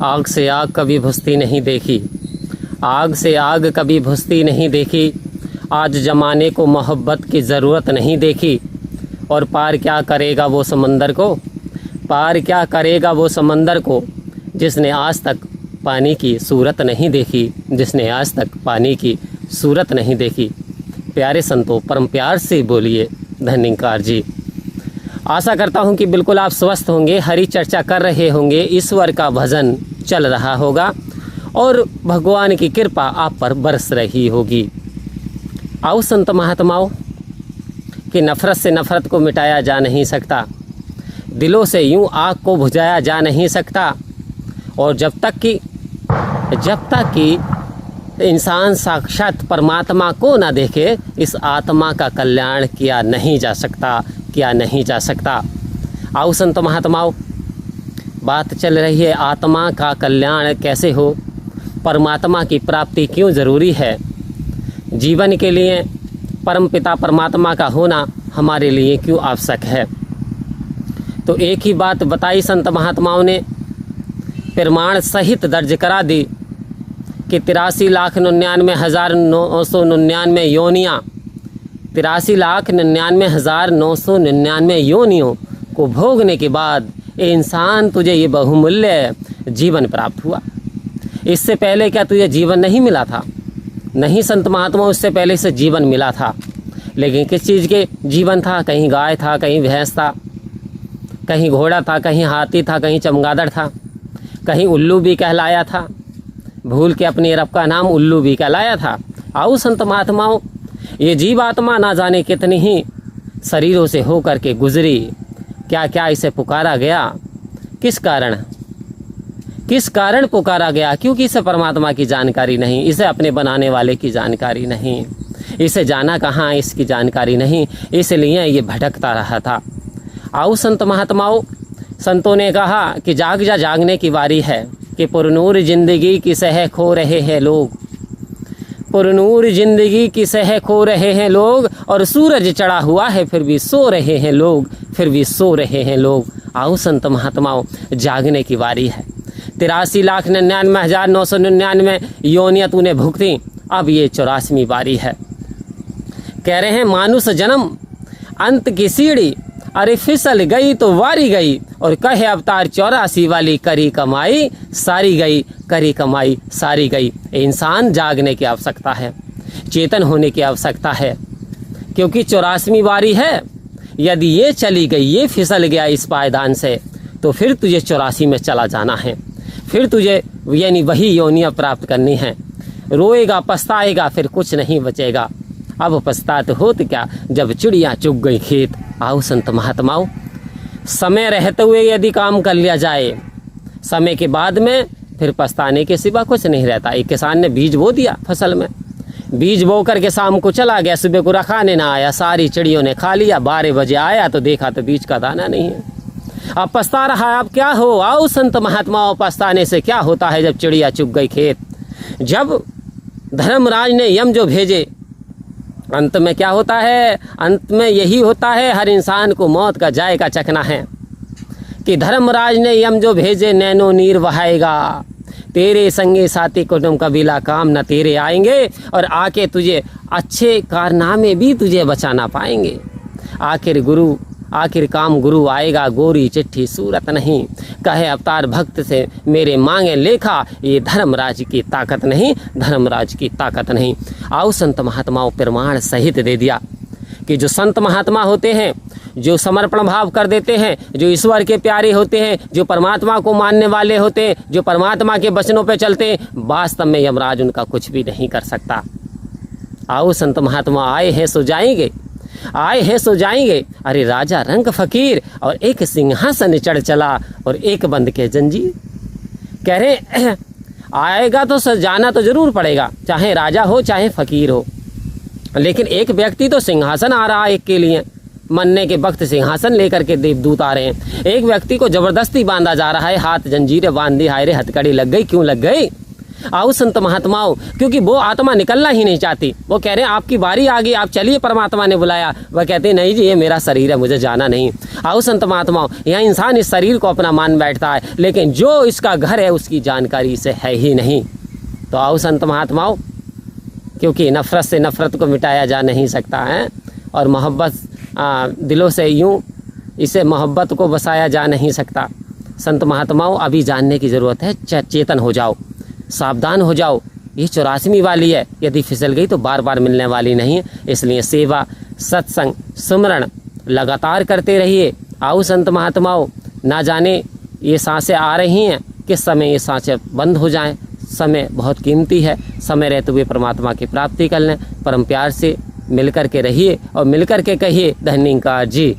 आग से आग कभी भुजती नहीं देखी, आग से आग कभी भुजती नहीं देखी। आज ज़माने को मोहब्बत की ज़रूरत नहीं देखी। और पार क्या करेगा वो समंदर को, पार क्या करेगा वो समंदर को, जिसने आज तक पानी की सूरत नहीं देखी, जिसने आज तक पानी की सूरत नहीं देखी। प्यारे संतों, परम प्यार से बोलिए धन्यकार जी। आशा करता हूँ कि बिल्कुल आप स्वस्थ होंगे, हरी चर्चा कर रहे होंगे, ईश्वर का भजन चल रहा होगा और भगवान की कृपा आप पर बरस रही होगी। आओ संत महात्माओं, कि नफ़रत से नफ़रत को मिटाया जा नहीं सकता, दिलों से यूं आग को बुझाया जा नहीं सकता। और जब तक कि इंसान साक्षात परमात्मा को ना देखे, इस आत्मा का कल्याण किया नहीं जा सकता, किया नहीं जा सकता। आओ संत महात्माओं, बात चल रही है आत्मा का कल्याण कैसे हो, परमात्मा की प्राप्ति क्यों ज़रूरी है, जीवन के लिए परमपिता परमात्मा का होना हमारे लिए क्यों आवश्यक है। तो एक ही बात बताई संत महात्माओं ने, प्रमाण सहित दर्ज करा दी कि 83,99,999 योनियाँ, 83,99,999 योनियों को भोगने के बाद इंसान तुझे ये बहुमूल्य जीवन प्राप्त हुआ। इससे पहले क्या तुझे जीवन नहीं मिला था? नहीं संत महात्मा, उससे पहले से जीवन मिला था, लेकिन किस चीज़ के जीवन था? कहीं गाय था, कहीं भैंस था, कहीं घोड़ा था, कहीं हाथी था, कहीं चमगादड़ था, कहीं उल्लू भी कहलाया था, भूल के अपने रब का नाम उल्लू भी कहलाया था। आओ संत महात्माओं, ये जीव आत्मा ना जाने कितनी ही शरीरों से होकर के गुजरी, क्या क्या इसे पुकारा गया, किस कारण पुकारा गया? क्योंकि इसे परमात्मा की जानकारी नहीं, इसे अपने बनाने वाले की जानकारी नहीं, इसे जाना कहाँ इसकी जानकारी नहीं, इसलिए ये भटकता रहा था। आओ संत महात्माओं, संतों ने कहा कि जाग जा, जागने की बारी है, कि पुरनूर जिंदगी की सह खो रहे हैं लोग, पुरनूर जिंदगी की सह खो रहे हैं लोग, और सूरज चढ़ा हुआ है फिर भी सो रहे हैं लोग, फिर भी सो रहे हैं लोग। आओ संत महात्माओं, जागने की बारी है। 83,99,999 योनियाँ तूने भुगती, अब ये 84वीं बारी है। कह रहे हैं मानुष जन्म अंत की सीढ़ी, अरे फिसल गई तो वारी गई, और कहे अवतार 84 वाली, करी कमाई सारी गई, करी कमाई सारी गई। इंसान जागने की आवश्यकता है, चेतन होने की आवश्यकता है, क्योंकि 84वीं बारी है। यदि ये चली गई, ये फिसल गया इस पायदान से, तो फिर तुझे 84 में चला जाना है, फिर तुझे यानी वही योनियाँ प्राप्त करनी है। रोएगा पछताएगा फिर कुछ नहीं बचेगा। अब पछतात होत क्या जब चिड़िया चुग गई खेत। आओ संत महात्माओं, समय रहते हुए यदि काम कर लिया जाए, समय के बाद में फिर पछताने के सिवा कुछ नहीं रहता। एक किसान ने बीज बो दिया फसल में, बीज बो करके शाम को चला गया, सुबह को रखाने ना आया, सारी चिड़ियों ने खा लिया। 12 बजे आया तो देखा तो बीज का दाना नहीं है। अब पछता रहा है, अब क्या हो? आओ संत महात्माओं, पछताने से क्या होता है जब चिड़िया चुग गई खेत। जब धर्मराज ने यम जो भेजे, अंत में क्या होता है? अंत में यही होता है, हर इंसान को मौत का जायका चखना है, कि धर्मराज ने यम जो भेजे नैनो नीर बहाएगा, तेरे संगे साथी कुटुंब कबीला काम न तेरे आएंगे, और आके तुझे अच्छे कारनामे भी तुझे बचाना पाएंगे। आखिर काम गुरु आएगा, गोरी चिट्ठी सूरत नहीं, कहे अवतार भक्त से मेरे मांगे लेखा, ये धर्मराज की ताकत नहीं, धर्मराज की ताकत नहीं। आओ संत महात्माओं, प्रमाण सहित दे दिया कि जो संत महात्मा होते हैं, जो समर्पण भाव कर देते हैं, जो ईश्वर के प्यारे होते हैं, जो परमात्मा को मानने वाले होते हैं, जो परमात्मा के वचनों पे चलते हैं, वास्तव में यमराज उनका कुछ भी नहीं कर सकता। आओ संत महात्मा, आए हैं सो जाएंगे, आए हैं सो जाएंगे। अरे राजा रंग फकीर, और एक सिंहासन चढ़ चला, और एक बंद के जंजीर। कह रहे आएगा तो जाना तो जरूर पड़ेगा, चाहे राजा हो चाहे फकीर हो, लेकिन एक व्यक्ति तो सिंहासन आ रहा है एक के लिए, मरने के वक्त सिंहासन लेकर के देवदूत आ रहे हैं। एक व्यक्ति को जबरदस्ती बांधा जा रहा है, हाथ जंजीरें बांध दी, हाय रे हथकड़ी लग गई, क्यों लग गई? आओ संत महात्माओं, क्योंकि वो आत्मा निकलना ही नहीं चाहती। वो कह रहे हैं आपकी बारी आ गई, आप चलिए, परमात्मा ने बुलाया। वह कहते नहीं जी, ये मेरा शरीर है, मुझे जाना नहीं। आओ संत महात्माओं, यहाँ इंसान इस शरीर को अपना मान बैठता है, लेकिन जो इसका घर है उसकी जानकारी इसे है ही नहीं। तो आओ संत महात्माओं, क्योंकि नफ़रत से नफ़रत को मिटाया जा नहीं सकता है, और मोहब्बत दिलों से यूं इसे मोहब्बत को बसाया जा नहीं सकता। संत महात्माओं, अभी जानने की ज़रूरत है, चेतन हो जाओ, सावधान हो जाओ। ये 84वीं वाली है, यदि फिसल गई तो बार बार मिलने वाली नहीं है। इसलिए सेवा, सत्संग, सुमरण लगातार करते रहिए। आओ संत महात्माओं, ना जाने ये सांसें आ रही हैं, किस समय ये सांसें बंद हो जाएं। समय बहुत कीमती है, समय रहते हुए परमात्मा की प्राप्ति कर लें। परम प्यार से मिल कर के रहिए और मिल कर के कहिए धन्यवाद जी।